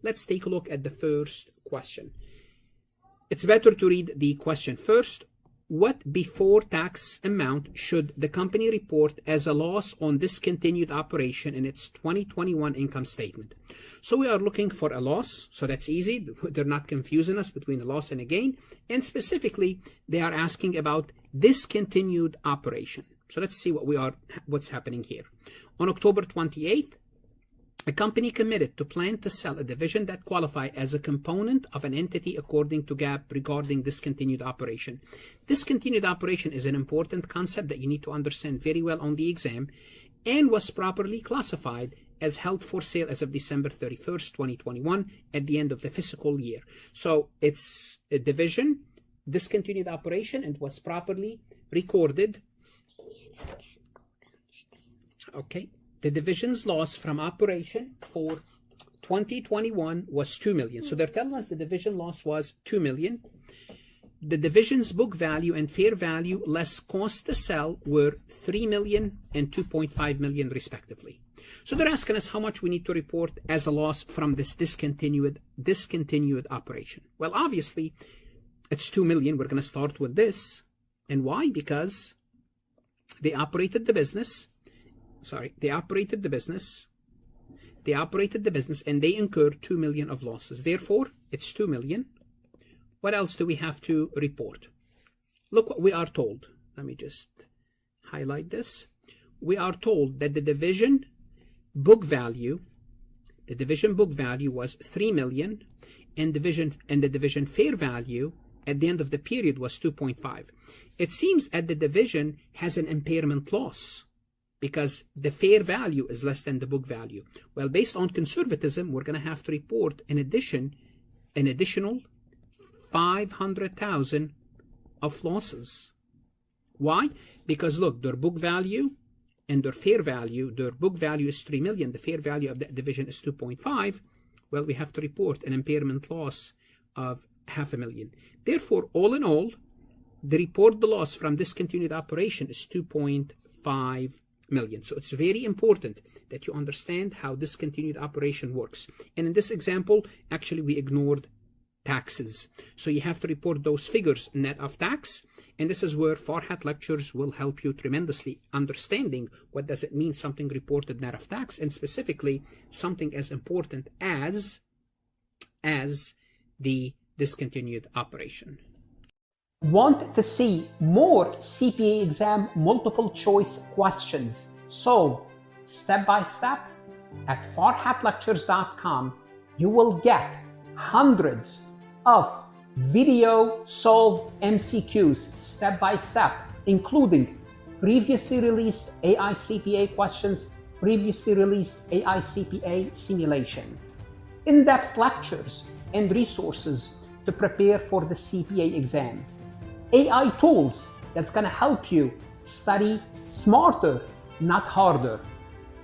Let's take a look at the first question. It's better to read the question first. What before tax amount should the company report as a loss on discontinued operation in its 2021 income statement? So we are looking for a loss, so that's easy. They're not confusing us between a loss and a gain. And specifically, they are asking about discontinued operation. So let's see what's happening here. On October 28th, a company committed to plan to sell a division that qualify as a component of an entity according to GAAP regarding discontinued operation. Discontinued operation is an important concept that you need to understand very well on the exam, and was properly classified as held for sale as of December 31st, 2021 at the end of the fiscal year. So it's a division, discontinued operation, and was properly recorded. Okay. The division's loss from operation for 2021 was $2 million. So they're telling us the division loss was $2 million. The division's book value and fair value less cost to sell were $3 million and $2.5 million respectively. So they're asking us how much we need to report as a loss from this discontinued operation. Well, obviously, it's $2 million. We're going to start with this. And why? Because they operated the business. They operated the business and they incurred $2 million of losses. Therefore, it's $2 million. What else do we have to report? Look what we are told. Let me just highlight this. We are told that the division book value was $3 million, and the division fair value at the end of the period was 2.5. It seems that the division has an impairment loss, because the fair value is less than the book value. Well, based on conservatism, we're going to have to report an additional $500,000 of losses. Why? Because look, their book value and their fair value, their book value is $3 million, the fair value of that division is 2.5. Well, we have to report an impairment loss of $500,000. Therefore, all in all, the reported loss from discontinued operation is $2.5 million. So it's very important that you understand how discontinued operation works. And in this example, actually we ignored taxes. So you have to report those figures net of tax. And this is where Farhat lectures will help you tremendously understanding what does it mean something reported net of tax, and specifically something as important as the discontinued operation. Want to see more CPA exam multiple choice questions solved step by step? At farhatlectures.com, you will get hundreds of video solved MCQs step by step, including previously released AI CPA questions, previously released AI CPA simulation, in-depth lectures and resources to prepare for the CPA exam, AI tools that's going to help you study smarter, not harder,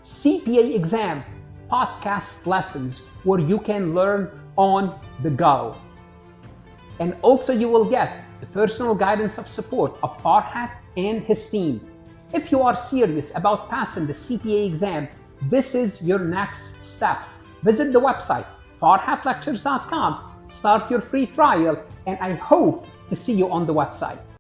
CPA exam podcast lessons where you can learn on the go. And also you will get the personal guidance of support of Farhat and his team. If you are serious about passing the CPA exam, this is your next step. Visit the website farhatlectures.com, start your free trial, and I hope to see you on the website.